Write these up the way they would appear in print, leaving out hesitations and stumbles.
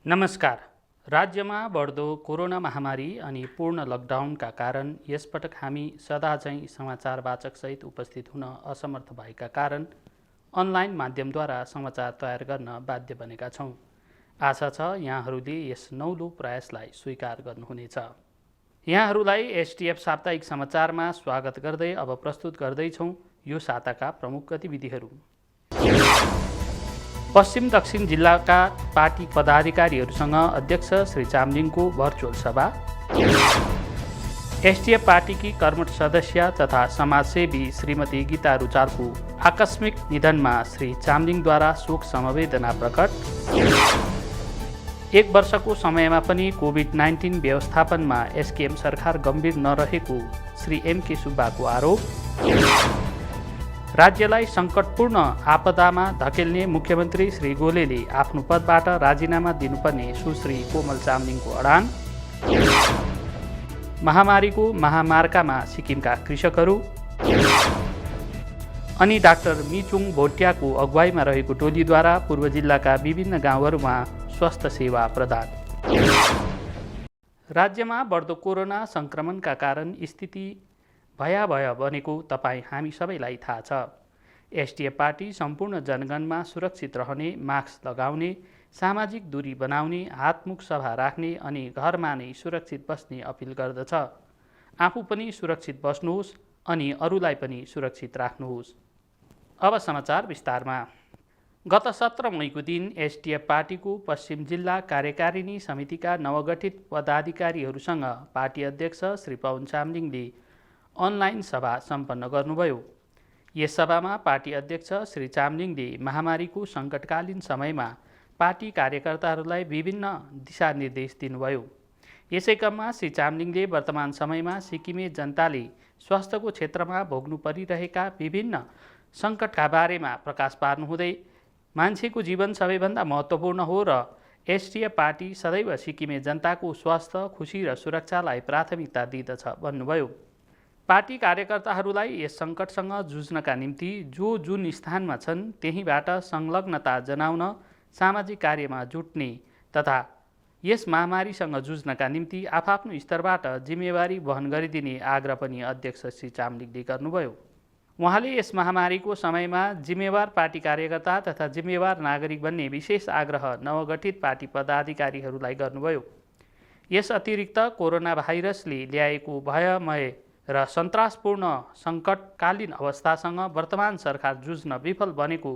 नमस्कार। राज्यमा बढ्दो कोरोना महामारी अनि पूर्ण लकडाउनका कारण यसपटक हामी सदा चाहिँ समाचार वाचकसहित उपस्थित हुन असमर्थ भएका कारण अनलाइन माध्यमद्वारा समाचार तयार गर्न बाध्य बनेका छौँ। आशा छ यहाँहरूले यस नौलो प्रयासलाई स्वीकार गर्नुहुनेछ। यहाँहरूलाई एसटिएफ साप्ताहिक समाचारमा स्वागत गर्दै अब प्रस्तुत गर्दैछौँ यो साताका प्रमुख गतिविधिहरू। पश्चिम दक्षिण जिल्लाका पार्टी पदाधिकारीहरूसँग अध्यक्ष श्री चामलिङको भर्चुअल सभा। एसटिएफ पार्टीकी कर्मठ सदस्य तथा समाजसेवी श्रीमती गीता रुचालको आकस्मिक निधनमा श्री चामलिङद्वारा शोक समवेदना प्रकट। 1 वर्षको समयमा पनि कोभिड-19 व्यवस्थापनमा एसकेएम सरकार गम्भीर नरहेको श्री एमके सुब्बाको आरोप। राज्यलाई सङ्कटपूर्ण आपदामा धकेल्ने मुख्यमन्त्री श्री गोलेले आफ्नो पदबाट राजीनामा दिनुपर्ने सुश्री कोमल चामलिङको अडान। महामारीको महामार्कामा सिक्किमका कृषकहरू अनि डाक्टर मिचुङ भोटियाको अगुवाईमा रहेको टोलीद्वारा पूर्व जिल्लाका विभिन्न गाउँहरूमा स्वास्थ्य सेवा प्रदान। राज्यमा बढ्दो कोरोना सङ्क्रमणका कारण स्थिति भयावह बनेको तपाईँ हामी सबैलाई थाहा छ। एसटिएफ पार्टी सम्पूर्ण जनगणमा सुरक्षित रहने, मास्क लगाउने, सामाजिक दूरी बनाउने, हातमुख सफा राख्ने अनि घरमा नै सुरक्षित बस्ने अपिल गर्दछ। आफू पनि सुरक्षित बस्नुहोस् अनि अरूलाई पनि सुरक्षित राख्नुहोस्। अब समाचार विस्तारमा। गत 17 मईको दिन एसटिएफ पार्टीको पश्चिम जिल्ला कार्यकारिणी समितिका नवगठित पदाधिकारीहरूसँग पार्टी अध्यक्ष श्री पवन चामलिङले अनलाइन सभा सम्पन्न गर्नुभयो। यस सभामा पार्टी अध्यक्ष श्री चामलिङले महामारीको सङ्कटकालीन समयमा पार्टी कार्यकर्ताहरूलाई विभिन्न दिशानिर्देश दिनुभयो। यसै क्रममा श्री चामलिङले वर्तमान समयमा सिक्किमे जनताले स्वास्थ्यको क्षेत्रमा भोग्नु परिरहेका विभिन्न सङ्कटका बारेमा प्रकाश पार्नुहुँदै मान्छेको जीवन सबैभन्दा महत्त्वपूर्ण हो र एसटिएफ पार्टी सदैव सिक्किमे जनताको स्वास्थ्य, खुसी र सुरक्षालाई प्राथमिकता दिँदछ भन्नुभयो। पार्टी कार्यकर्ताहरूलाई यस सङ्कटसँग जुझ्नका निम्ति जुन स्थानमा छन् त्यहीँबाट संलग्नता जनाउन, सामाजिक कार्यमा जुट्ने तथा यस महामारीसँग जुझ्नका निम्ति आफआफ्नो स्तरबाट जिम्मेवारी वहन गरिदिने आग्रह पनि अध्यक्ष श्री चामलिङले गर्नुभयो। उहाँले यस महामारीको समयमा जिम्मेवार पार्टी कार्यकर्ता तथा जिम्मेवार नागरिक बन्ने विशेष आग्रह नवगठित पार्टी पदाधिकारीहरूलाई गर्नुभयो। यस अतिरिक्त कोरोना भाइरसले ल्याएको भयमय र सन्तासपूर्ण सङ्कटकालीन अवस्थासँग वर्तमान सरकार जुझ्न विफल बनेको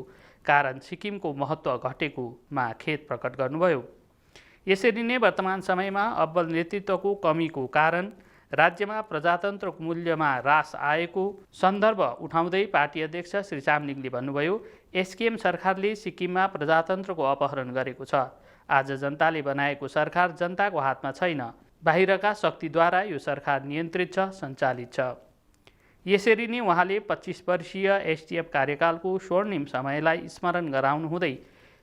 कारण सिक्किमको महत्त्व घटेकोमा खेद प्रकट गर्नुभयो। यसरी नै वर्तमान समयमा अब्बल नेतृत्वको कमीको कारण राज्यमा प्रजातन्त्रको मूल्यमा ह्रास आएको सन्दर्भ उठाउँदै पार्टी अध्यक्ष श्री चामलिङले भन्नुभयो, एसकेएम सरकारले सिक्किममा प्रजातन्त्रको अपहरण गरेको छ। आज जनताले बनाएको सरकार जनताको हातमा छैन, बाहिरका शक्तिद्वारा यो सरकार नियन्त्रित छ, सञ्चालित छ। यसरी नै उहाँले 25 वर्षीय एसटिएफ कार्यकालको स्वर्णिम समयलाई स्मरण गराउनुहुँदै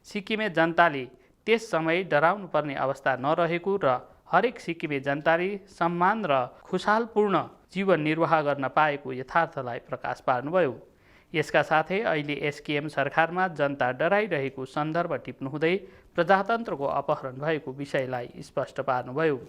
सिक्किमे जनताले त्यस समय डराउनुपर्ने अवस्था नरहेको र हरेक सिक्किमे जनताले सम्मान र खुशालपूर्ण जीवन निर्वाह गर्न पाएको यथार्थलाई प्रकाश पार्नुभयो। यसका साथै अहिले एसकेएम सरकारमा जनता डराइरहेको सन्दर्भ टिप्नुहुँदै प्रजातन्त्रको अपहरण भएको विषयलाई स्पष्ट पार्नुभयो।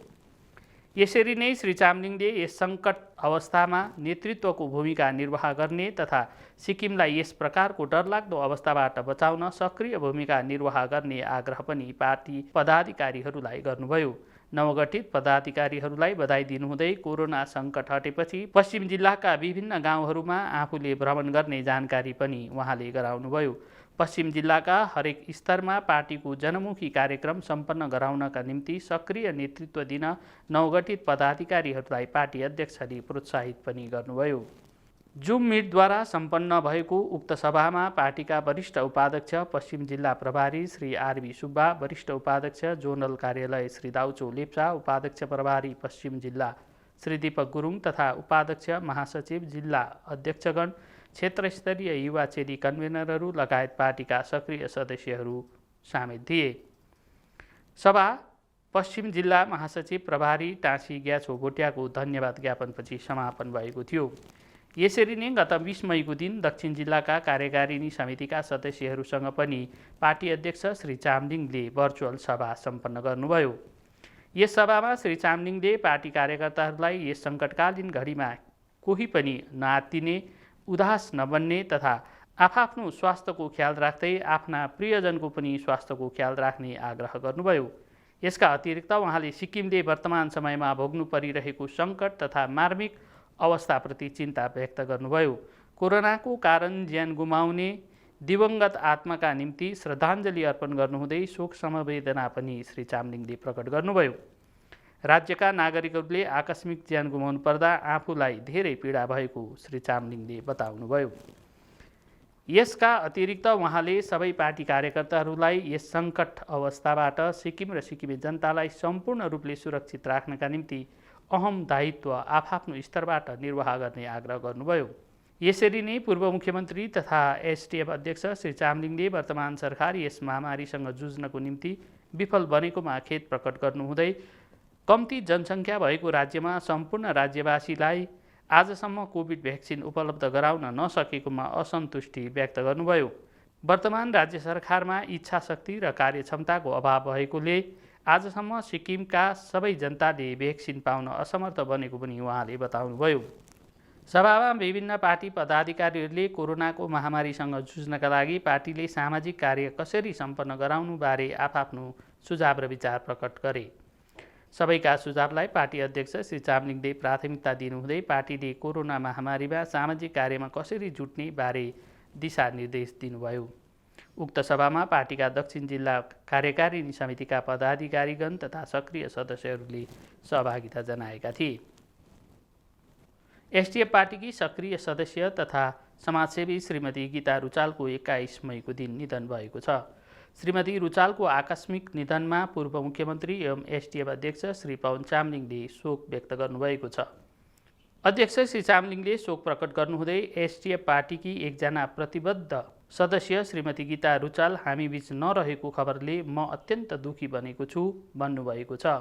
यसरी नै श्री चामलिङले यस सङ्कट अवस्थामा नेतृत्वको भूमिका निर्वाह गर्ने तथा सिक्किमलाई यस प्रकारको डरलाग्दो अवस्थाबाट बचाउन सक्रिय भूमिका निर्वाह गर्ने आग्रह पनि पार्टी पदाधिकारीहरूलाई गर्नुभयो। नवगठित पदाधिकारीहरूलाई बधाई दिनुहुँदै कोरोना सङ्कट हटेपछि पश्चिम जिल्लाका विभिन्न गाउँहरूमा आफूले भ्रमण गर्ने जानकारी पनि उहाँले गराउनुभयो। पश्चिम जिल्लाका हरेक स्तरमा पार्टीको जनमुखी कार्यक्रम सम्पन्न गराउनका निम्ति सक्रिय नेतृत्व दिन नवगठित पदाधिकारीहरूलाई पार्टी अध्यक्षले प्रोत्साहित पनि गर्नुभयो। जुम मिटद्वारा सम्पन्न भएको उक्त सभामा पार्टीका वरिष्ठ उपाध्यक्ष पश्चिम जिल्ला प्रभारी श्री आरबी सुब्बा, वरिष्ठ उपाध्यक्ष जोनल कार्यालय श्री दाउचो लेप्चा, उपाध्यक्ष प्रभारी पश्चिम जिल्ला श्री दीपक गुरुङ तथा उपाध्यक्ष महासचिव, जिल्ला अध्यक्षगण, क्षेत्रस्तरीय युवा चेली कन्भेनरहरू लगायत पार्टीका सक्रिय सदस्यहरू सामेल थिए। सभा पश्चिम जिल्ला महासचिव प्रभारी टाँसी ग्याछो भोटियाको धन्यवाद ज्ञापनपछि समापन भएको थियो। यसरी नै गत 20 मईको दिन दक्षिण जिल्लाका कार्यकारिणी समितिका सदस्यहरूसँग पनि पार्टी अध्यक्ष श्री चामलिङले भर्चुअल सभा सम्पन्न गर्नुभयो। यस सभामा श्री चामलिङले पार्टी कार्यकर्ताहरूलाई यस सङ्कटकालीन घडीमा कोही पनि नआत्तिने, उदास नबन्ने तथा आफ्नो स्वास्थ्यको ख्याल राख्दै आफ्ना प्रियजनको पनि स्वास्थ्यको ख्याल राख्ने आग्रह गर्नुभयो। यसका अतिरिक्त उहाँले सिक्किमले वर्तमान समयमा भोग्नु परिरहेको सङ्कट तथा मार्मिक अवस्थाप्रति चिन्ता व्यक्त गर्नुभयो। कोरोनाको कारण ज्यान गुमाउने दिवंगत आत्माका निम्ति श्रद्धाञ्जली अर्पण गर्नुहुँदै शोक समवेदना पनि श्री चामलिङले प्रकट गर्नुभयो। राज्यका नागरिकहरूले आकस्मिक ज्यान गुमाउनु पर्दा आफूलाई धेरै पीडा भएको श्री चामलिङले बताउनुभयो। यसका अतिरिक्त उहाँले सबै पार्टी कार्यकर्ताहरूलाई यस सङ्कट अवस्थाबाट सिक्किम र सिक्किमे जनतालाई सम्पूर्ण रूपले सुरक्षित राख्नका निम्ति अहम दायित्व आफ्नो स्तरबाट निर्वाह गर्ने आग्रह गर्नुभयो। यसरी नै पूर्व मुख्यमन्त्री तथा एसटिएफ अध्यक्ष श्री चामलिङले वर्तमान सरकार यस महामारीसँग जुझ्नको निम्ति विफल बनेकोमा खेद प्रकट गर्नुहुँदै कम्ती जनसङ्ख्या भएको राज्यमा सम्पूर्ण राज्यवासीलाई आजसम्म कोभिड भ्याक्सिन उपलब्ध गराउन नसकेकोमा असन्तुष्टि व्यक्त गर्नुभयो। वर्तमान राज्य सरकारमा इच्छा शक्ति र कार्यक्षमताको अभाव भएकोले आजसम्म सिक्किमका सबै जनताले भ्याक्सिन पाउन असमर्थ बनेको पनि उहाँले बताउनुभयो। सभामा विभिन्न पार्टी पदाधिकारीहरूले कोरोनाको महामारीसँग जुझ्नका लागि पार्टीले सामाजिक कार्य कसरी सम्पन्न गराउनु बारे आफ्नो सुझाव र विचार प्रकट गरे। सबैका सुझावलाई पार्टी अध्यक्ष श्री चामलिङले प्राथमिकता दिनुहुँदै पार्टीले कोरोना महामारीमा सामाजिक कार्यमा कसरी जुट्ने बारे दिशानिर्देश दिनुभयो। उक्त सभामा पार्टीका दक्षिण जिल्ला कार्यकारिणी समितिका पदाधिकारीगण तथा सक्रिय सदस्यहरूले सहभागिता जनाएका थिए। एसटिएफ पार्टीकी सक्रिय सदस्य तथा समाजसेवी श्रीमती गीता रुचालको 21 मईको दिन निधन भएको छ। श्रीमती रुचालको आकस्मिक निधनमा पूर्व मुख्यमन्त्री एवं एसटिएफ अध्यक्ष श्री पवन चामलिङले शोक व्यक्त गर्नुभएको छ। अध्यक्ष श्री चामलिङले शोक प्रकट गर्नुहुँदै एसटिएफ पार्टीकी एकजना प्रतिबद्ध सदस्य श्रीमती गीता रुचाल हामीबीच नरहेको खबरले म अत्यन्त दुखी बनेको छु भन्नुभएको छ।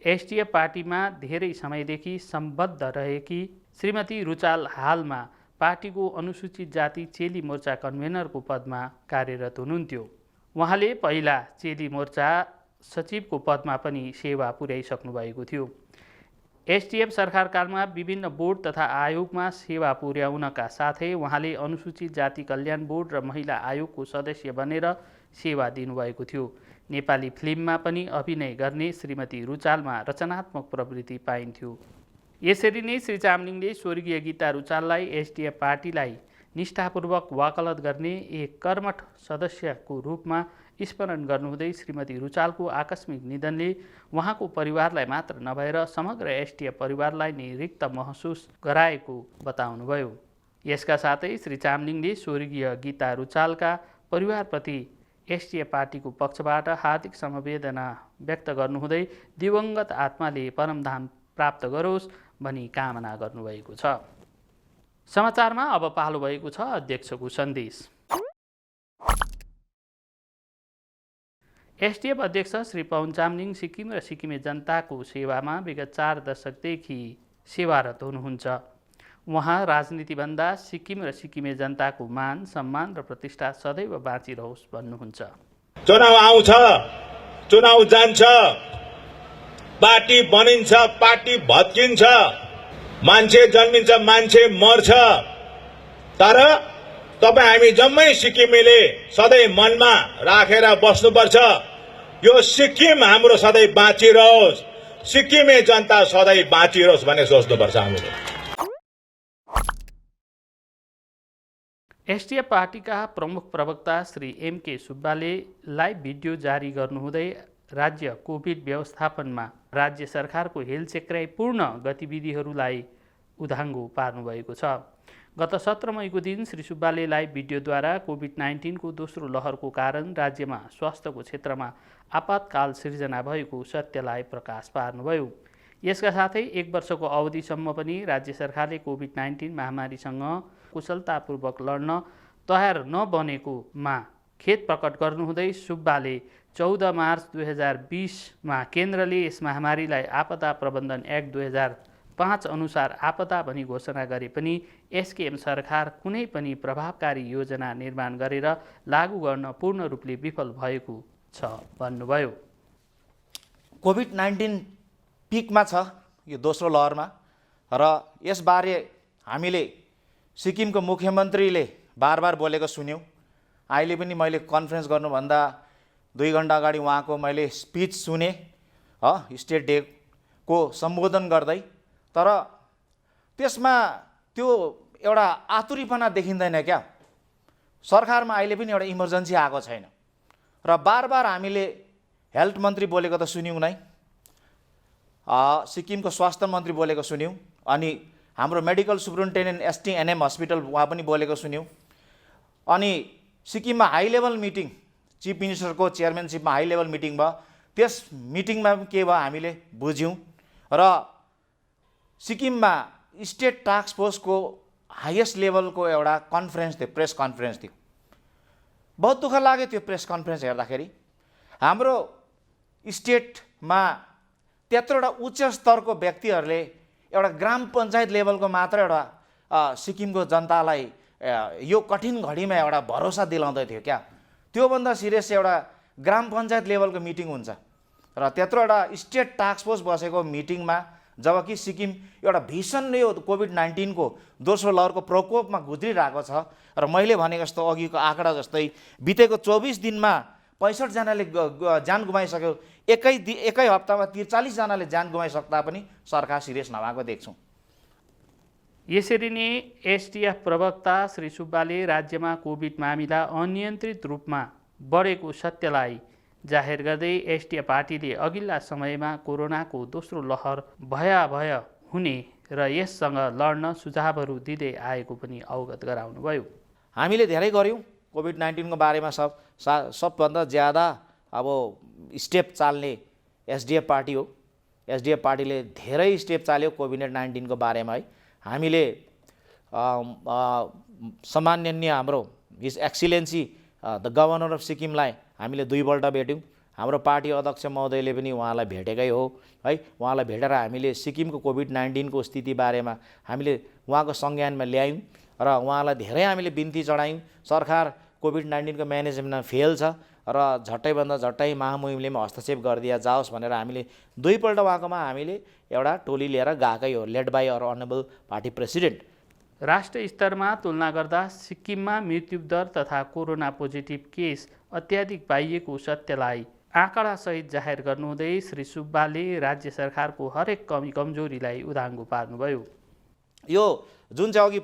एसटिएफ पार्टीमा धेरै समयदेखि सम्बद्ध रहेकी श्रीमती रुचाल हालमा पार्टीको अनुसूचित जाति चेली मोर्चा कन्भेनरको पदमा कार्यरत हुनुहुन्थ्यो। उहाँले पहिला चेली मोर्चा सचिवको पदमा पनि सेवा पुर्याइसक्नु भएको थियो। एसटिएफ सरकारकालमा विभिन्न बोर्ड तथा आयोगमा सेवा पुर्याउनका साथै उहाँले अनुसूचित जाति कल्याण बोर्ड र महिला आयोगको सदस्य बनेर सेवा दिनुभएको थियो। नेपाली फिल्ममा पनि अभिनय गर्ने श्रीमती रुचालमा रचनात्मक प्रवृत्ति पाइन्थ्यो। यसरी नै श्री चामलिङले स्वर्गीय गीता रुचाललाई एसटिएफ पार्टीलाई निष्ठापूर्वक वकालत गर्ने एक कर्मठ सदस्यको रूपमा स्मरण गर्नुहुँदै श्रीमती रुचालको आकस्मिक निधनले उहाँको परिवारलाई मात्र नभएर समग्र एसटिएफ परिवारलाई नै रिक्त महसुस गराएको बताउनुभयो। यसका साथै श्री चामलिङले स्वर्गीय गीता रुचालका परिवारप्रति एसटिएफ पार्टीको पक्षबाट हार्दिक समवेदना व्यक्त गर्नुहुँदै दिवंगत आत्माले परमधाम प्राप्त गरोस् भनी कामना गर्नुभएको छ। समाचारमा अब पालो भएको छ अध्यक्षको सन्देश। एसटिएफ अध्यक्ष श्री पवन चामलिङ सिक्किम र सिक्किमे जनताको सेवामा विगत 4 दशकदेखि सेवारत हुनुहुन्छ। उहाँ राजनीतिभन्दा सिक्किम र सिक्किमे जनताको मान, सम्मान र प्रतिष्ठा सदैव बाँचिरहोस् भन्नुहुन्छ। चुनाव आउँछ, चुनाव जान्छ, पार्टी बनिन्छ, पार्टी भत्किन्छ, मान्छे जन्मिन्छ, मान्छे मर्छ, तर तपाईँ हामी जम्मै सिक्किमेले सधैँ मनमा राखेर बस्नुपर्छ। यो सिक्किम हाम्रो सधैँ बाँचिरहोस्, सिक्किमे जनता सधैँ बाँचिरहोस् भन्ने सोच्नुपर्छ हामीले। एसटिएफ पार्टीका प्रमुख प्रवक्ता श्री एमके सुब्बाले लाइभ भिडियो जारी गर्नुहुँदै राज्य कोभिड व्यवस्थापनमा राज्य सरकारको हेलचेक्राइपूर्ण गतिविधिहरूलाई उदाङ्गो पार्नुभएको छ। गत 17 मईको दिन श्री सुब्बाले लाइभ भिडियोद्वारा कोभिड-19 को दोस्रो लहरको कारण राज्यमा स्वास्थ्यको क्षेत्रमा आपतकाल सिर्जना भएको सत्यलाई प्रकाश पार्नुभयो। यसका साथै 1 वर्षको अवधिसम्म पनि राज्य सरकारले कोभिड-19 महामारीसँग कुशलतापूर्वक लड्न तयार नबनेकोमा खेद प्रकट गर्नुहुँदै सुब्बाले 14 मार्च 2020 मा केन्द्रले यस महामारीलाई आपदा प्रबन्धन एक्ट 5 अनुसार आपदा भनी घोषणा गरे पनि एसकेएम सरकार कुनै पनि प्रभावकारी योजना निर्माण गरेर लागू गर्न पूर्ण रूपले विफल भएको छ भन्नुभयो। कोभिड-19 पिकमा छ यो दोस्रो लहरमा र यसबारे हामीले सिक्किमको मुख्यमन्त्रीले बार बोलेको सुन्यौँ। अहिले पनि मैले कन्फरेन्स गर्नुभन्दा 2 घन्टा अगाडि उहाँको मैले स्पिच सुने स्टेट डेको सम्बोधन गर्दै। तर त्यसमा त्यो एउटा आतुरीपना देखिँदैन क्या। सरकारमा अहिले पनि एउटा इमर्जेन्सी आएको छैन र बार हामीले हेल्थ मन्त्री बोलेको त सुन्यौँ नै, सिक्किमको स्वास्थ्य मन्त्री बोलेको सुन्यौँ, अनि हाम्रो मेडिकल सुपरिन्टेन्डेन्ट एसटीएनएम हस्पिटल उहाँ पनि बोलेको सुन्यौँ। अनि सिक्किममा हाई लेभल मिटिङ, चिफ मिनिस्टरको चेयरम्यानसिपमा हाई लेभल मिटिङ भयो, त्यस मिटिङमा के भयो हामीले बुझ्यौँ। र सिक्किममा स्टेट टास्क फोर्सको हाइएस्ट लेभलको एउटा कन्फरेन्स थियो, प्रेस कन्फरेन्स थियो। बहुत दुःख लाग्यो त्यो प्रेस कन्फरेन्स हेर्दाखेरि। हाम्रो स्टेटमा त्यत्रो एउटा उच्च स्तरको व्यक्तिहरूले एउटा ग्राम पञ्चायत लेभलको मात्र एउटा सिक्किमको जनतालाई यो कठिन घडीमा एउटा भरोसा दिलाउँदै थियो क्या। त्योभन्दा सिरियस एउटा ग्राम पञ्चायत लेभलको मिटिङ हुन्छ र त्यत्रो एउटा स्टेट टास्क फोर्स बसेको मिटिङमा जबकि सिक्किम एउटा भीषण यो कोभिड-19 को दोस्रो लहरको प्रकोपमा गुज्रिरहेको छ र मैले भनेको जस्तो अघिको आँकडा जस्तै बितेको 24 दिनमा 65 जनाले जान गुमाइसक्यो। एकै हप्तामा 43 जनाले जान गुमाइसक्दा पनि सरकार सिरियस नभएको देख्छौँ। यसरी नै एसडिएफ प्रवक्ता श्री सुब्बाले राज्यमा कोभिड मामिला अनियन्त्रित रूपमा बढेको सत्यलाई जाहेर गर्दै एसडिएफ पार्टीले अघिल्ला समयमा कोरोनाको दोस्रो लहर भयावह हुने र यससँग लड्न सुझावहरू दिँदै आएको पनि अवगत गराउनुभयो। हामीले धेरै गर्यौँ कोभिड-19 को बारेमा। सबभन्दा ज्यादा अब स्टेप चाल्ने एसडिएफ पार्टी हो। एसडिएफ पार्टीले धेरै स्टेप चाल्यो कोभिड-19 को बारेमा है। हामीले सम्माननीय हाम्रो हिज एक्सिलेन्सी द गभर्नर अफ सिक्किमलाई हामीले 2 पल्ट भेट्यौँ। हाम्रो पार्टी अध्यक्ष महोदयले पनि उहाँलाई भेटेकै हो है। उहाँलाई भेटेर हामीले सिक्किमको कोभिड-19 को स्थिति बारेमा हामीले उहाँको संज्ञानमा ल्यायौँ र उहाँलाई धेरै हामीले बिन्ती चढायौँ। सरकार कोभिड-19 को म्यानेजमेन्टमा फेल छ र झट्टैभन्दा झट्टै महामुहिमले हस्तक्षेप गरिदिया जाओस् भनेर हामीले 2 पल्ट उहाँकोमा हामीले एउटा टोली लिएर गएकै हो, led by our honourable party president. राष्ट्र स्तरमा तुलना गर्दा सिक्किममा मृत्युदर तथा कोरोना पोजिटिभ केस अत्याधिक पाइएको सत्यलाई आँकडासहित जाहेर गर्नुहुँदै श्री सुब्बाले राज्य सरकारको हरेक कमी कमजोरीलाई उदाङ्गो पार्नुभयो। यो जुन चाहिँ अघि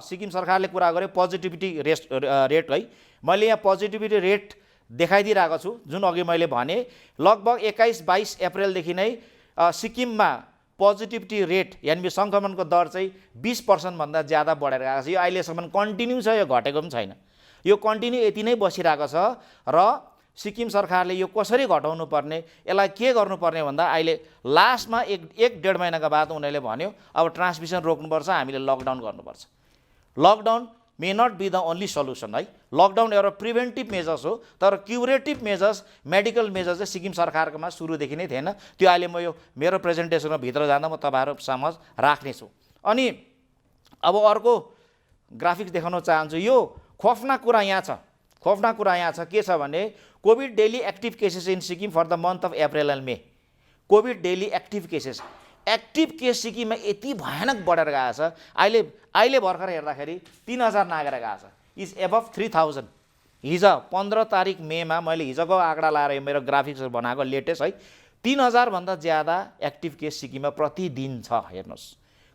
सिक्किम सरकारले कुरा गर्यो पोजिटिभिटी रेट है, मैले यहाँ पोजिटिभिटी रेट देखाइदिइरहेको छु। जुन अघि मैले भने लगभग 21-22 अप्रिलदेखि नै सिक्किममा पोजिटिभिटी रेट यानि सङ्क्रमणको दर चाहिँ 20% भन्दा ज्यादा बढेर गएको छ। यो अहिलेसम्म कन्टिन्यू छ, यो घटेको पनि छैन। यो कन्टिन्यू यति नै बसिरहेको छ र सिक्किम सरकारले यो कसरी घटाउनु पर्ने, यसलाई के गर्नुपर्ने भन्दा अहिले लास्टमा 1-1.5 महिनाका बाद उनीहरूले भन्यो अब ट्रान्समिसन रोक्नुपर्छ, हामीले लकडाउन गर्नुपर्छ। Lockdown may not be the only solution है। लकडाउन एउटा प्रिभेन्टिभ मेजर्स हो, तर क्युरेटिभ मेजर्स मेडिकल मेजर्स चाहिँ सिक्किम सरकारकोमा सुरुदेखि नै थिएन। त्यो अहिले म यो मेरो प्रेजेन्टेसनमा भित्र जाँदा म तपाईँहरू समझ राख्नेछु। अनि अब अर्को ग्राफिक्स देखाउन चाहन्छु। यो खौफनाक कुरा यहाँ छ। खौफनाक कुरा यहाँ छ के छ भने COVID daily active cases in Sikkim for the month of April and May. COVID daily active cases, active case सिक्किममा यति भयानक बढेर गएको छ। अहिले भर्खर हेर्दाखेरि 3000 नागेर गएको छ, इज एबभ 3000। हिजो 15 तारिक मेमा मैले हिजोको आँकडा लाएर मेरो ग्राफिक्सहरू बनाएको लेटेस्ट है, 3000 भन्दा ज्यादा एक्टिभ केस सिक्किममा प्रतिदिन छ। हेर्नुहोस्,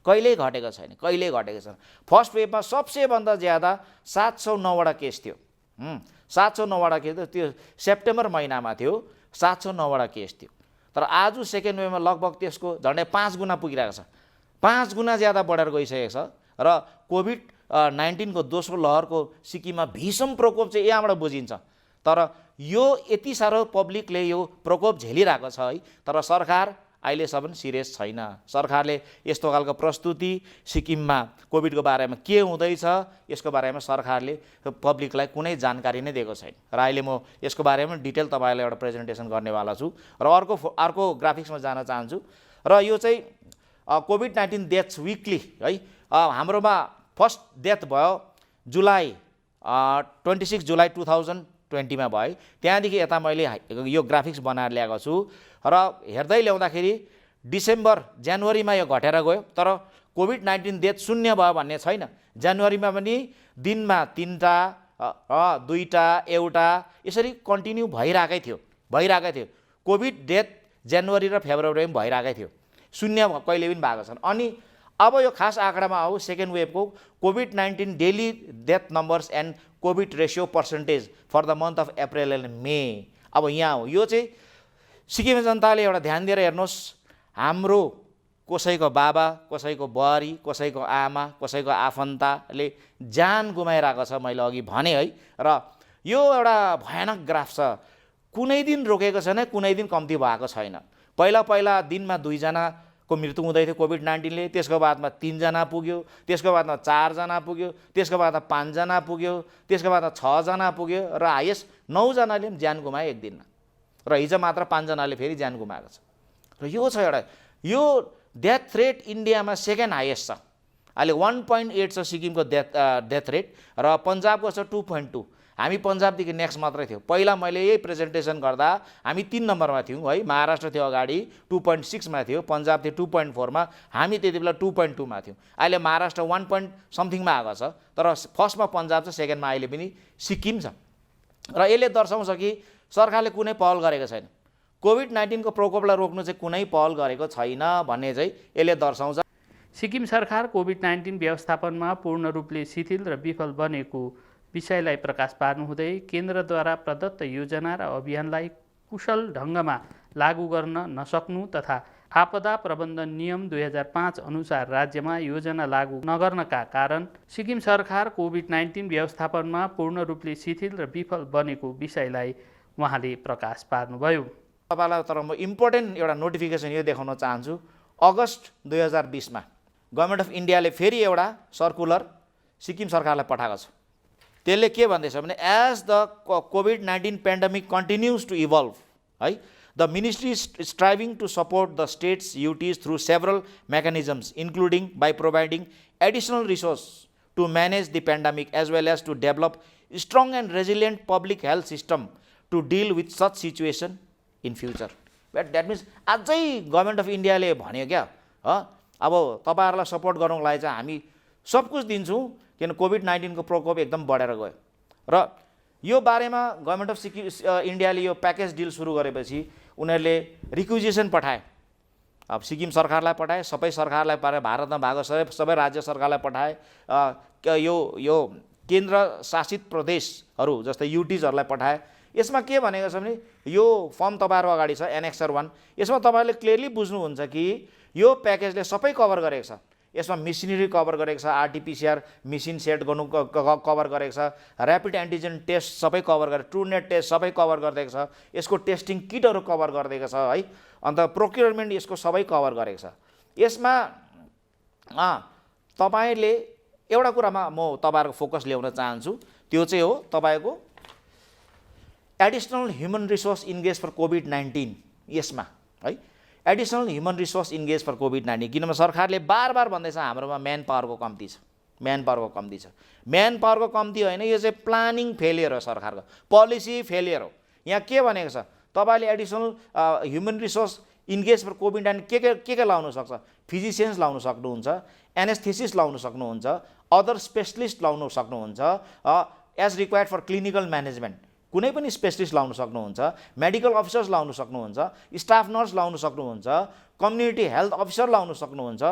कहिल्यै घटेको छैन, कहिल्यै घटेको छैन। फर्स्ट वेभमा सबसे भन्दा ज्यादा 709वटा केस थियो। 709वटा केस त्यो सेप्टेम्बर महिनामा थियो, 709वटा केस थियो। तर आज सेकेन्ड वेभमा लगभग त्यसको झन्डै 5 गुणा पुगिरहेको छ, 5 गुणा ज्यादा बढेर गइसकेको छ। र कोभिड-19 को दोस्रो लहरको सिक्किममा भीषण प्रकोप चाहिँ यहाँबाट बुझिन्छ। तर यो यति साह्रो पब्लिकले यो प्रकोप झेलिरहेको छ है, तर सरकार अहिलेसम्म सिरियस छैन। सरकारले यस्तो खालको प्रस्तुति सिक्किममा कोभिडको बारेमा के हुँदैछ यसको बारेमा सरकारले पब्लिकलाई कुनै जानकारी नै दिएको छैन। र अहिले म यसको बारेमा डिटेल तपाईँलाई एउटा प्रेजेन्टेसन गर्नेवाला छु। र अर्को ग्राफिक्समा जान चाहन्छु। र यो चाहिँ कोभिड-19 डेथ्स विकली है हाम्रोमा फर्स्ट डेथ भयो जुलाई 26 जुलाई 2020 भयो। त्यहाँदेखि यता मैले यो ग्राफिक्स बनाएर ल्याएको छु र हेर्दै ल्याउँदाखेरि डिसेम्बर जनवरीमा यो घटेर गयो, तर कोभिड-19 डेथ शून्य भयो भन्ने छैन। जनवरीमा पनि दिनमा 3टा 2टा 1टा यसरी कन्टिन्यू भइरहेकै थियो। कोभिड डेथ जनवरी र फेब्रुअरीमा पनि भइरहेकै थियो, शून्य कहिले पनि भएको छैन। अनि अब यो खास आँकडामा आऊ सेकेन्ड वेभको कोभिड-19 daily death numbers and COVID ratio percentage for the month of April and May. अब यहाँ हो, यो चाहिँ सिक्किमे जनताले एउटा ध्यान दिएर हेर्नुहोस्। हाम्रो कसैको बाबा, कसैको बुहारी, कसैको आमा, कसैको आफन्तले ज्यान गुमाइरहेको छ, मैले अघि भने है। र यो एउटा भयानक ग्राफ छ, कुनै दिन रोकेको छैन, कुनै दिन कम्ती भएको छैन। पहिला दिनमा 2 जनाको मृत्यु हुँदै थियो कोभिड-19ले, त्यसको बादमा 3 जना पुग्यो, त्यसको बादमा 4 जना पुग्यो, त्यसको बादमा 5 जना पुग्यो, त्यसको बादमा 6 जना पुग्यो र हाइएस्ट 9 जनाले पनि ज्यान गुमाए एक दिनमा। र हिजो मात्र 5 जनाले फेरि ज्यान गुमाएको छ। र यो छ एउटा, यो डेथ रेट इन्डियामा सेकेन्ड हाइएस्ट छ। अहिले 1.8 छ सिक्किमको डेथ रेट र पन्जाबको छ 2.2। हामी पन्जाबदेखि नेक्स्ट मात्रै थियो। पहिला मैले यही प्रेजेन्टेसन गर्दा हामी 3 नम्बरमा थियौँ है, महाराष्ट्र थियो अगाडि 2.6 मा थियो, पन्जाब थियो 2.4 मा, हामी त्यति बेला 2.2 मा थियौँ। अहिले महाराष्ट्र 1 समथिङमा आएको छ, तर फर्स्टमा पन्जाब छ, सेकेन्डमा अहिले पनि सिक्किम छ। र यसले दर्शाउँछ कि सरकारले कुनै पहल गरेको छैन, कोभिड-19 को प्रकोपलाई रोक्नु चाहिँ कुनै पहल गरेको छैन भन्ने चाहिँ यसले दर्शाउँछ। सिक्किम सरकार कोभिड-19 व्यवस्थापनमा पूर्ण रूपले शिथिल र विफल बनेको विषयलाई प्रकाश पार्नुहुँदै केन्द्रद्वारा प्रदत्त योजना र अभियानलाई कुशल ढङ्गमा लागू गर्न नसक्नु तथा आपदा प्रबन्धन नियम 2005 अनुसार राज्यमा योजना लागू नगर्नका कारण सिक्किम सरकार कोभिड-19 व्यवस्थापनमा पूर्ण रूपले शिथिल र विफल बनेको विषयलाई उहाँले प्रकाश पार्नुभयो। तपाईँलाई तर म इम्पोर्टेन्ट एउटा नोटिफिकेसन यो देखाउन चाहन्छु। अगस्त 2020 मा गभर्नमेन्ट अफ इन्डियाले फेरि एउटा सर्कुलर सिक्किम सरकारलाई पठाएको छ। त्यसले के भन्दैछ भने as the covid nineteen pandemic टु to evolve, the ministry is striving to support the states UTs through several mechanisms including by providing additional resource to manage the pandemic as well as to develop strong and resilient public health system to deal with such situation in future. That means अझै government of इन्डियाले भन्यो क्या, अब तपाईँहरूलाई support गर्नुको लागि चाहिँ हामी सब कुछ दिन्छौँ, किन कोभिड-19 को प्रकोप एकदम बढेर गयो। र यो बारेमा गभर्नमेन्ट अफ सिक्किम इन्डियाले यो प्याकेज डिल सुरु गरेपछि उनीहरूले रिक्विजिसन पठाए। अब सिक्किम सरकारलाई पठाए, सबै सरकारलाई पारे, भारतमा भएको सबै राज्य सरकारलाई पठाए, यो केन्द्र शासित प्रदेशहरू जस्तै युटिजहरूलाई पठाए। यसमा के भनेको छ भने यो फर्म तपाईँहरू अगाडि छ एनेक्सर 1, यसमा तपाईँहरूले क्लियरली बुझ्नुहुन्छ कि यो प्याकेजले सबै कभर गरेको छ। यसमा मिसिनरी कभर गरेको छ, आरटीपीसीआर मिसिन सेट गर्नु कभर गरेको छ, ऱ्यापिड एन्टिजेन टेस्ट सबै कभर गरेको, ट्रुनेट टेस्ट सबै कभर गरिदिएको छ, यसको टेस्टिङ किटहरू कभर गरिदिएको छ है, अन्त प्रोक्योरमेन्ट यसको सबै कभर गरेको छ। यसमा तपाईँले एउटा कुरामा म तपाईँहरूको फोकस ल्याउन चाहन्छु, त्यो चाहिँ हो तपाईँको additional human resource engage for कोभिड-19। यसमा है additional human resource engage for कोभिड-19, किनभने सरकारले बार भन्दैछ हाम्रोमा म्यान पावरको कम्ती छ, म्यान पावरको कम्ती होइन, यो चाहिँ प्लानिङ फेलियर हो, सरकारको पोलिसी फेलियर हो। यहाँ के भनेको छ, तपाईँले additional human resource engage for कोभिड-19 के लाउनु सक्छ, फिजिसियन्स लाउनु सक्नुहुन्छ, एनेस्थेसिस्ट लाउनु सक्नुहुन्छ, अदर स्पेसलिस्ट लाउनु सक्नुहुन्छ, as required for clinical management कुनै पनि स्पेसलिस्ट लाउनु सक्नुहुन्छ, मेडिकल अफिसर्स लाउनु सक्नुहुन्छ, स्टाफ नर्स लाउनु सक्नुहुन्छ, कम्युनिटी हेल्थ अफिसर लाउनु सक्नुहुन्छ,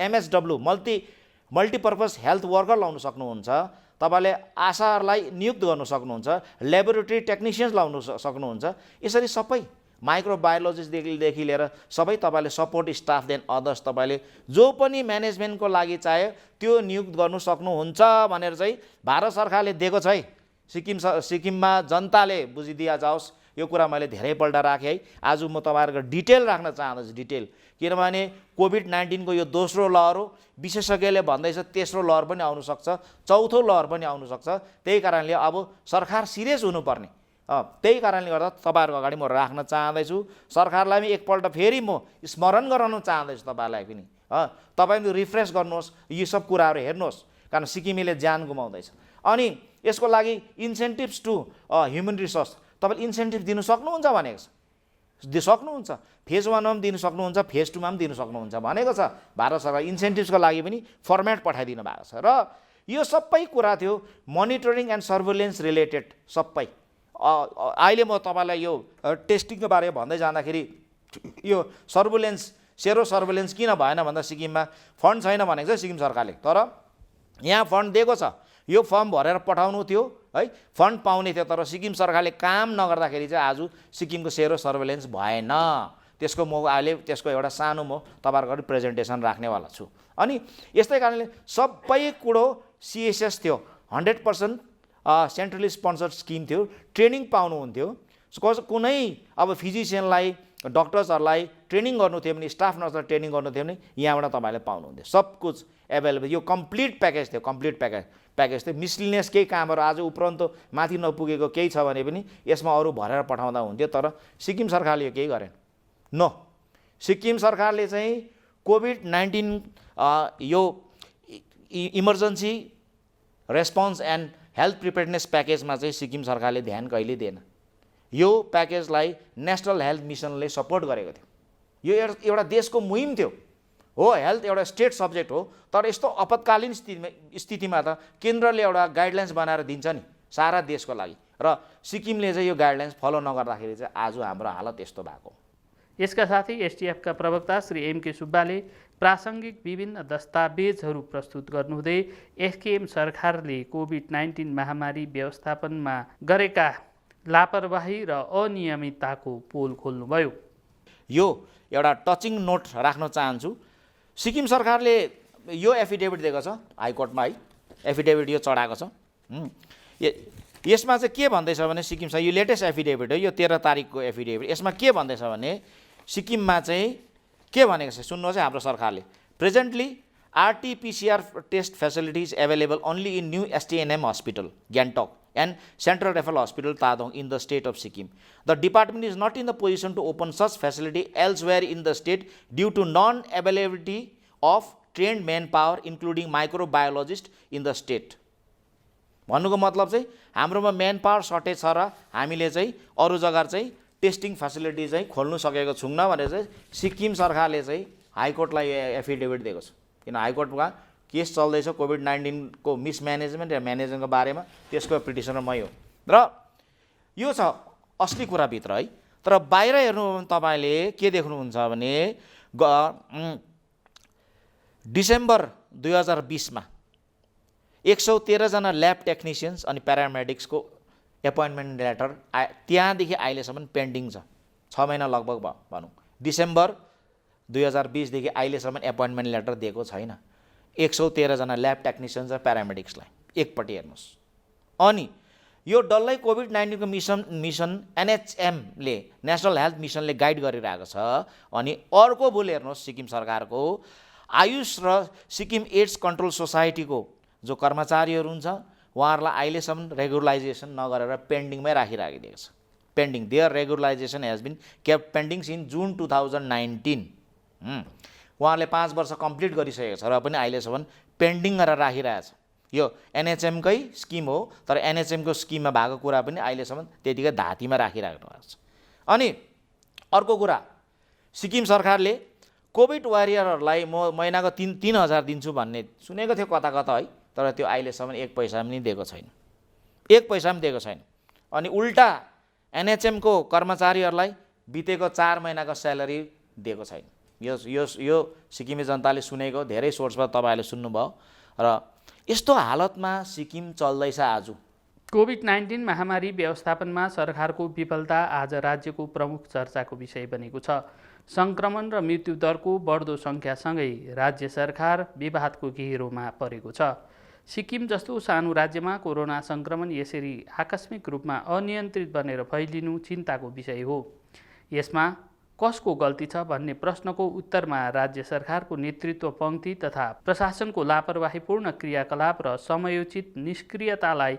MSW मल्टिपर्पज हेल्थ वर्कर लाउनु सक्नुहुन्छ, तपाईँले आशाहरूलाई नियुक्त गर्नु सक्नुहुन्छ, ल्याबोरेटरी टेक्निसियन्स लाउनु सक्नुहुन्छ। यसरी सबै माइक्रोबायोलोजिस्टदेखि लिएर सबै तपाईँले सपोर्ट स्टाफ देन अदर्स तपाईँले जो पनि म्यानेजमेन्टको लागि चाह्यो त्यो नियुक्त गर्नु सक्नुहुन्छ भनेर चाहिँ भारत सरकारले दिएको छ है। सिक्किममा जनताले बुझिदिया जाओस्, यो कुरा मैले धेरैपल्ट राखेँ है। आज म तपाईँहरूको डिटेल राख्न चाहन्छु, डिटेल, किनभने कोभिड-19 को यो दोस्रो लहर हो, विशेषज्ञले भन्दैछ तेस्रो लहर पनि आउन सक्छ, चौथो लहर पनि आउन सक्छ। त्यही कारणले अब सरकार सिरियस हुनुपर्ने, त्यही कारणले गर्दा तपाईँहरूको अगाडि म राख्न चाहँदैछु। सरकारलाई पनि एकपल्ट फेरि म स्मरण गराउन चाहँदैछु तपाईँलाई पनि। तपाईँले रिफ्रेस गर्नुहोस्, यी सब कुराहरू हेर्नुहोस्, कारण सिक्किमेले ज्यान गुमाउँदैछ। अनि यसको लागि इन्सेन्टिभ्स टु ह्युमन रिसोर्स तपाईँले इन्सेन्टिभ दिनु सक्नुहुन्छ भनेको छ, सक्नुहुन्छ। फेज 1मा पनि दिनु सक्नुहुन्छ, फेज 2मा पनि दिनु सक्नुहुन्छ भनेको छ। भारत सरकार इन्सेन्टिभ्सको लागि पनि फर्मेट पठाइदिनु भएको छ। र यो सबै कुरा थियो मोनिटरिङ एन्ड सर्भेलेन्स रिलेटेड सबै। अहिले म तपाईँलाई यो टेस्टिङको बारेमा भन्दै जाँदाखेरि यो सर्भेलेन्स सेरो सर्भेलेन्स किन भएन भन्दा सिक्किममा फन्ड छैन भनेको छ सिक्किम सरकारले, तर यहाँ फन्ड दिएको छ। यो फर्म भरेर पठाउनु थियो है, फन्ड पाउने थियो, तर सिक्किम सरकारले काम नगर्दाखेरि चाहिँ आज सिक्किमको सेरो सर्भेलेन्स भएन। त्यसको म अहिले त्यसको एउटा सानो म तपाईँहरूको प्रेजेन्टेसन राख्नेवाला छु। अनि यस्तै कारणले सबै कुरो CSS थियो, 100% सेन्ट्रली स्पोन्सर्ड स्किम थियो। ट्रेनिङ पाउनुहुन्थ्यो, कुनै अब फिजिसियनलाई डक्टर्सहरूलाई ट्रेनिङ गर्नु थियो भने, स्टाफ नर्सलाई ट्रेनिङ गर्नु थियो भने यहाँबाट तपाईँले पाउनुहुन्थ्यो। सब कुछ एभाइलेबल, यो कम्प्लिट प्याकेज थियो, कम्प्लिट प्याकेज थियो। मिसलिनियस केही कामहरू आज उपरन्त माथि नपुगेको केही छ भने पनि यसमा अरू भरेर पठाउँदा हुन्थ्यो, तर सिक्किम सरकारले यो केही गरेन। नो, सिक्किम सरकारले चाहिँ कोभिड-19 यो emergency response and health preparedness प्याकेजमा चाहिँ सिक्किम सरकारले ध्यान कहिले दिएन। यो प्याकेजलाई नेसनल हेल्थ मिसनले सपोर्ट गरेको थियो। यो एउटा देशको मुहिम थियो हो, हेल्थ एउटा स्टेट सब्जेक्ट हो, तर यस्तो आपतकालीन स्थितिमा त केन्द्रले एउटा गाइडलाइन्स बनाएर दिन्छ नि सारा देशको लागि, र सिक्किमले चाहिँ यो गाइडलाइन्स फलो नगर्दाखेरि चाहिँ आज हाम्रो हालत यस्तो भएको। यसका साथै एसटिएफका प्रवक्ता श्री MK सुब्बाले प्रासङ्गिक विभिन्न दस्तावेजहरू प्रस्तुत गर्नुहुँदै एसकेएम सरकारले कोभिड-19 महामारी व्यवस्थापनमा गरेका लापरवाही र अनियमितताको पोल खोल्नुभयो। यो एउटा टचिङ नोट राख्न चाहन्छु। सिक्किम सरकारले यो एफिडेभिट दिएको छ हाइकोर्टमा, है एफिडेभिट यो चढाएको छ। यसमा चाहिँ के भन्दैछ भने सिक्किम यो लेटेस्ट एफिडेभिट हो, यो 13 तारिकको एफिडेभिट। यसमा के भन्दैछ भने सिक्किममा चाहिँ के भनेको छ सुन्नुहोस् है। हाम्रो सरकारले presently RT-PCR test facilities available only in new STNM hospital Gangtok and Central Referral Hospital Tadong in the state of Sikkim. The department is not in the position to open such facility elsewhere in the state due to non-availability of trained manpower including microbiologists in the state. भन्नुको मतलब चाहिँ हाम्रोमा man power shortage छ र हामीले चाहिँ अरू जग्गा चाहिँ टेस्टिङ फेसिलिटी चाहिँ खोल्नु सकेको छैनौँ भनेर चाहिँ सिक्किम सरकारले चाहिँ हाइकोर्टलाई एफिडेभिट दिएको छ। किन हाइकोर्टमा केस चल्दैछ कोभिड-19 को मिसम्यानेजमेन्ट या म्यानेजमेन्टको बारेमा, त्यसको पिटिसनर मै हो। र यो छ असली कुराभित्र है। तर बाहिर हेर्नु तपाईँले के देख्नुहुन्छ भने डिसेम्बर 2020 मा 113 जना ल्याब टेक्निसियन्स अनि प्यारामेडिक्सको एपोइन्टमेन्ट लेटर त्यहाँदेखि अहिलेसम्म पेन्डिङ छ। 6 महिना लगभग भनौँ। डिसेम्बर 2020 देखि अहिलेसम्म एपोइन्टमेन्ट लेटर दिएको छैन 113 जना ल्याब टेक्निसियन्स र प्यारामेडिक्सलाई। एकपट्टि हेर्नुहोस्। अनि यो डल्लै कोभिड-19 को मिसन NHM ले नेसनल हेल्थ मिसनले गाइड गरिरहेको छ। अनि अर्को बोल हेर्नुहोस् सिक्किम सरकारको आयुष र सिक्किम एड्स कन्ट्रोल सोसाइटीको जो कर्मचारीहरू हुन्छ उहाँहरूलाई अहिलेसम्म रेगुलराइजेसन नगरेर पेन्डिङमै राखिराखिदिएको छ। Pending, their regularisation has been kept pending in June 2019। उहाँहरूले 5 वर्ष कम्प्लिट गरिसकेको छ र पनि अहिलेसम्म पेन्डिङ गरेर राखिरहेछ। यो NHM कै स्किम हो, तर NHM को स्किममा भएको कुरा पनि अहिलेसम्म त्यतिकै धातीमा राखिराख्नु भएको छ। अनि अर्को कुरा, सिक्किम सरकारले कोभिड वारियरहरूलाई म महिनाको 3,000 दिन्छु भन्ने सुनेको थियो कता कता है, तर त्यो अहिलेसम्म 1 पैसा पनि दिएको छैन। 1 पैसा पनि दिएको छैन। अनि उल्टा NHM को कर्मचारीहरूलाई बितेको 4 महिनाको स्यालेरी दिएको छैन। यो सिक्किमे जनताले सुनेको, धेरै सोर्सबाट तपाईँहरूले सुन्नुभयो। र यस्तो हालतमा सिक्किम चल्दैछ आज। कोभिड-19 महामारी व्यवस्थापनमा सरकारको विफलता आज राज्यको प्रमुख चर्चाको विषय बनेको छ। सङ्क्रमण र मृत्युदरको बढ्दो सङ्ख्यासँगै राज्य सरकार विवादको घेरोमा परेको छ। सिक्किम जस्तो सानो राज्यमा कोरोना सङ्क्रमण यसरी आकस्मिक रूपमा अनियन्त्रित बनेर फैलिनु चिन्ताको विषय हो। यसमा कसको गल्ती छ भन्ने प्रश्नको उत्तरमा राज्य सरकारको नेतृत्व पङ्क्ति तथा प्रशासनको लापरवाहीपूर्ण क्रियाकलाप र समयोचित निष्क्रियतालाई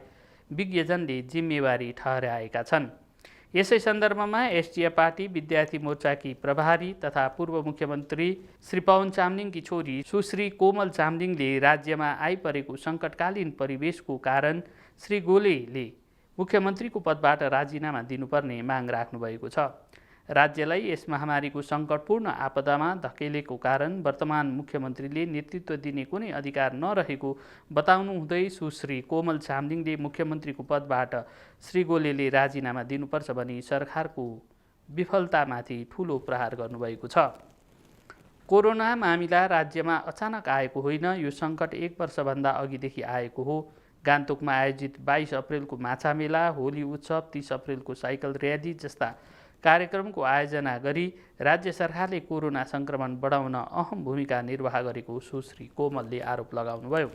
विज्ञजनले जिम्मेवारी ठहर्याएका छन्। यसै सन्दर्भमा एसडिएफ पार्टी विद्यार्थी मोर्चाकी प्रभारी तथा पूर्व मुख्यमन्त्री श्री पवन चामलिङकी छोरी सुश्री कोमल चामलिङले राज्यमा आइपरेको सङ्कटकालीन परिवेशको कारण श्री गोलेले मुख्यमन्त्रीको पदबाट राजीनामा दिनुपर्ने माग राख्नुभएको छ। राज्यलाई यस महामारीको सङ्कटपूर्ण आपदामा धकेलेको कारण वर्तमान मुख्यमन्त्रीले नेतृत्व दिने कुनै अधिकार नरहेको बताउनुहुँदै सुश्री कोमल चामलिङले मुख्यमन्त्रीको पदबाट श्री गोलेले राजीनामा दिनुपर्छ भनी सरकारको विफलतामाथि ठूलो प्रहार गर्नुभएको छ। कोरोना मामिला राज्यमा अचानक आएको होइन, यो सङ्कट 1 वर्षभन्दा अघिदेखि आएको हो। गान्तोकमा आयोजित 22 अप्रेलको माछा मेला, होली उत्सव, 30 अप्रेलको साइकल र्याली जस्ता कार्यक्रमको आयोजना गरी राज्य सरकारले कोरोना सङ्क्रमण बढाउन अहम भूमिका निर्वाह गरेको सुश्री कोमलले आरोप लगाउनुभयो।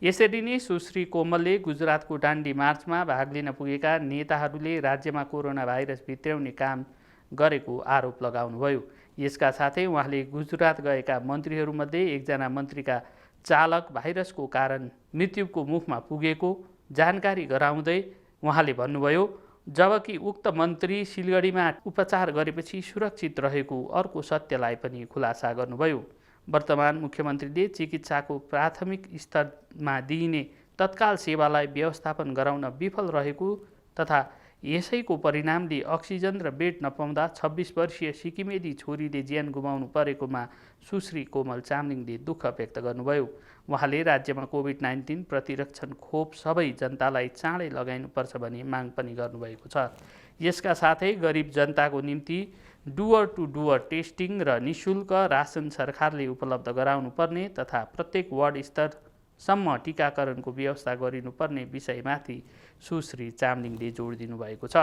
यसरी नै सुश्री कोमलले गुजरातको डान्डी मार्चमा भाग लिन पुगेका नेताहरूले राज्यमा कोरोना भाइरस भित्र्याउने काम गरेको आरोप लगाउनुभयो। यसका साथै उहाँले गुजरात गएका मन्त्रीहरूमध्ये एकजना मन्त्रीका चालक भाइरसको कारण मृत्युको मुखमा पुगेको जानकारी गराउँदै उहाँले भन्नुभयो, जबकि उक्त मन्त्री सिलगढीमा उपचार गरेपछि सुरक्षित रहेको अर्को सत्यलाई पनि खुलासा गर्नुभयो। वर्तमान मुख्यमन्त्रीले चिकित्साको प्राथमिक स्तरमा दिइने तत्काल सेवालाई व्यवस्थापन गराउन विफल रहेको तथा यसैको परिणामले अक्सिजन र बेड नपाउँदा 26 वर्षीय सिक्किमेली छोरीले ज्यान गुमाउनु परेकोमा सुश्री कोमल चामलिङले दुःख व्यक्त गर्नुभयो। उहाँले राज्यमा कोभिड-19 प्रतिरक्षण खोप सबै जनतालाई चाँडै लगाइनुपर्छ भन्ने माग पनि गर्नुभएको छ। यसका साथै गरिब जनताको निम्ति डुअर टु डुअर टेस्टिङ र निःशुल्क रासन सरकारले उपलब्ध गराउनुपर्ने तथा प्रत्येक वार्ड स्तरसम्म टीकाकरणको व्यवस्था गरिनुपर्ने विषयमाथि सुश्री चामलिङले जोड दिनुभएको छ।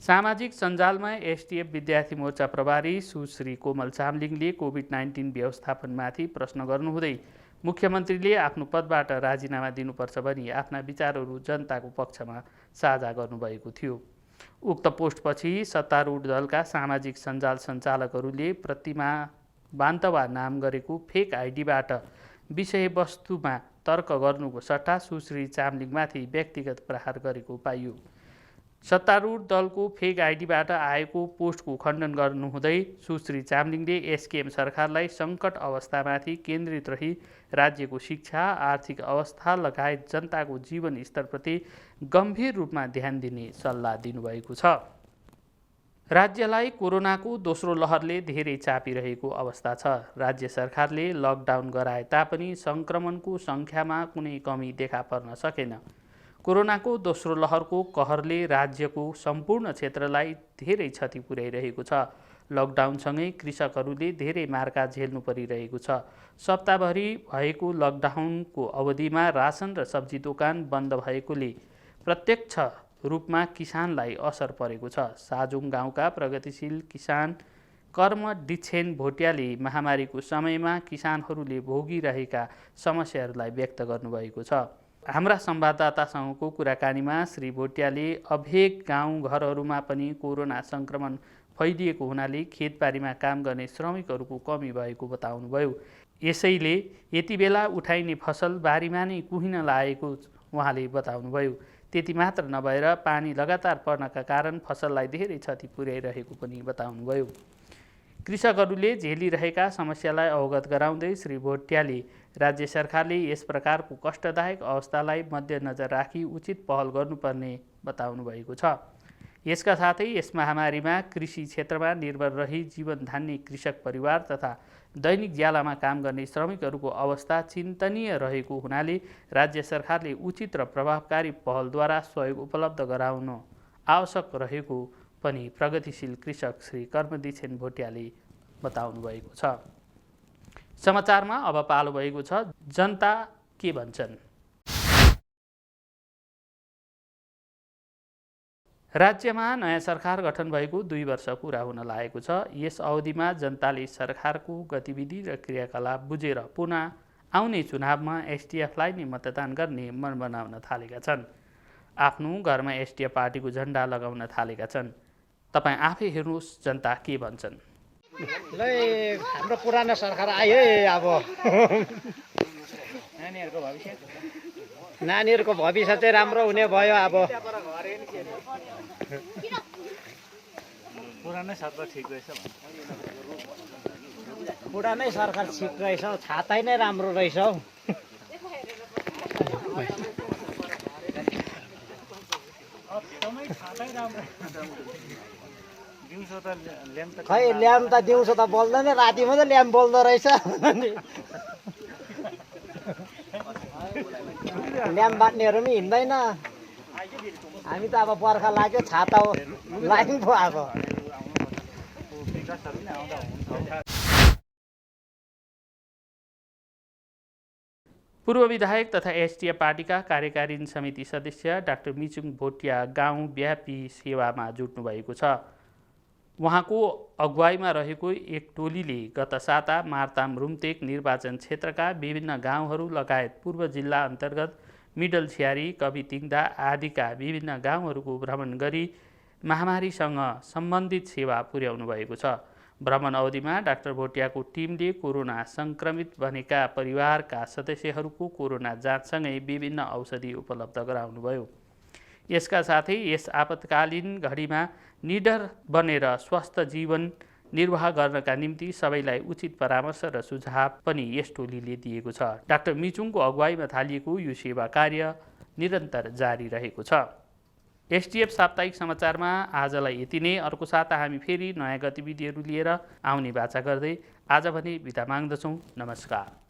सामाजिक सञ्जालमा एसडिएफ विद्यार्थी मोर्चा प्रभारी सुश्री कोमल चामलिङले कोभिड-19 व्यवस्थापनमाथि प्रश्न गर्नुहुँदै मुख्यमन्त्रीले आफ्नो पदबाट राजीनामा दिनुपर्छ भनी आफ्ना विचारहरू जनताको पक्षमा साझा गर्नुभएको थियो। उक्त पोस्टपछि सत्तारूढ दलका सामाजिक सञ्जाल सञ्चालकहरूले प्रतिमा बान्तवा नाम गरेको फेक आइडीबाट विषयवस्तुमा तर्क गर्नुको सट्टा सुश्री चामलिङमाथि व्यक्तिगत प्रहार गरेको पाइयो। सत्तारूढ दलको फेक आइडीबाट आएको पोस्टको खण्डन गर्नुहुँदै सुश्री चामलिङले एसकेएम सरकारलाई सङ्कट अवस्थामाथि केन्द्रित रही राज्यको शिक्षा, आर्थिक अवस्था लगायत जनताको जीवन स्तरप्रति गम्भीर रूपमा ध्यान दिने सल्लाह दिनुभएको छ। राज्यलाई कोरोनाको दोस्रो लहरले धेरै चापिरहेको अवस्था छ। राज्य सरकारले लकडाउन गराए तापनि सङ्क्रमणको सङ्ख्यामा कुनै कमी देखा पर्न सकेन। कोरोनाको दोस्रो लहरको कहरले राज्यको सम्पूर्ण क्षेत्रलाई धेरै क्षति पुर्याइरहेको छ। लकडाउनसँगै कृषकहरूले धेरै मार्का झेल्नु परिरहेको छ। सप्ताहभरि भएको लकडाउनको अवधिमा रासन र सब्जी दोकान बन्द भएकोले प्रत्यक्ष रूपमा किसानलाई असर परेको छ। साजुङ गाउँका प्रगतिशील किसान कर्म डिछेन भोटियाले महामारीको समयमा किसानहरूले भोगिरहेका समस्याहरूलाई व्यक्त गर्नुभएको छ। हाम्रा संवाददातासँगको कुराकानीमा श्री भोटियाले अभेग गाउँघरहरूमा पनि कोरोना सङ्क्रमण फैलिएको हुनाले खेतबारीमा काम गर्ने श्रमिकहरूको कमी भएको बताउनुभयो। यसैले यति बेला उठाइने फसल बारीमा नै कुहिन लागेको उहाँले बताउनुभयो। त्यति मात्र नभएर पानी लगातार पर्नका कारण फसललाई धेरै क्षति पुर्याइरहेको पनि बताउनुभयो। कृषकहरूले झेलिरहेका समस्यालाई अवगत गराउँदै श्री भोटियाले राज्य सरकारले यस प्रकारको कष्टदायक अवस्थालाई मध्यनजर राखी उचित पहल गर्नुपर्ने बताउनु भएको छ। यसका साथै यस महामारीमा कृषि क्षेत्रमा निर्भर रही जीवन धान्ने कृषक परिवार तथा दैनिक ज्यालामा काम गर्ने श्रमिकहरूको अवस्था चिन्तनीय रहेको हुनाले राज्य सरकारले उचित र प्रभावकारी पहलद्वारा सहयोग उपलब्ध गराउन आवश्यक रहेको पनि प्रगतिशील कृषक श्री कर्मदिछेन भोटियाले बताउनु भएको छ। समाचारमा अब पालो भएको छ जनता के भन्छन्। राज्यमा नयाँ सरकार गठन भएको 2 वर्ष पुरा हुन लागेको छ। यस अवधिमा जनताले सरकारको गतिविधि र क्रियाकलाप बुझेर पुनः आउने चुनावमा एसडिएफलाई नै मतदान गर्ने मन बनाउन थालेका छन्। आफ्नो घरमा एसडिएफ पार्टीको झण्डा लगाउन थालेका छन्। तपाईँ आफै हेर्नुहोस् जनता के भन्छन्। ल हाम्रो पुरानो सरकार आयो है अब नानीहरूको भविष्य नानीहरूको भविष्य चाहिँ राम्रो हुने भयो। अब पुरानै सरकार ठिक रहेछ पुरानै सरकार ठिक रहेछ, छातै नै राम्रो रहेछ हौ। दिउँसो त ल्याम्प त खै ल्याम्प त दिउँसो त बोल्दैन, राति मात्रै ल्याम्प बोल्दो रहेछ। ल्याम्प बाट्नेहरू पनि हिँड्दैन। हामी त अब बर्खा लाग्यो, छाता लाइन पो आएको। विकासहरू नै आउँदा हुन्छ। पूर्व विधायक तथा एसडिएफ पार्टीका कार्यकारिणी समिति सदस्य डाक्टर मिचुङ भोटिया गाउँव्यापी सेवामा जुट्नु भएको छ। उहाँको अगुवाईमा रहेको एक टोलीले गत साता मार्ताम रुम्तेक निर्वाचन क्षेत्रका विभिन्न गाउँहरू लगायत पूर्व जिल्ला अन्तर्गत मिडल छ्यारी, कवितिङदा आदिका विभिन्न गाउँहरूको भ्रमण गरी महामारीसँग सम्बन्धित सेवा पुर्याउनु भएको छ। भ्रमण अवधिमा डाक्टर भोटियाको टिमले कोरोना सङ्क्रमित बनेका परिवारका सदस्यहरूको कोरोना जाँचसँगै विभिन्न औषधि उपलब्ध गराउनुभयो। यसका साथै यस आपतकालीन घडीमा निडर बनेर स्वस्थ जीवन निर्वाह गर्नका निम्ति सबैलाई उचित परामर्श र सुझाव पनि यस टोलीले दिएको छ। डाक्टर मिचुङको अगुवाईमा थालिएको यो सेवा कार्य निरन्तर जारी रहेको छ। एसडिएफ साप्ताहिक समाचारमा आजलाई यति नै। अर्को साता हामी फेरि नयाँ गतिविधिहरू लिएर आउने बाचा गर्दै आज भने बिदा माग्दछौँ। नमस्कार।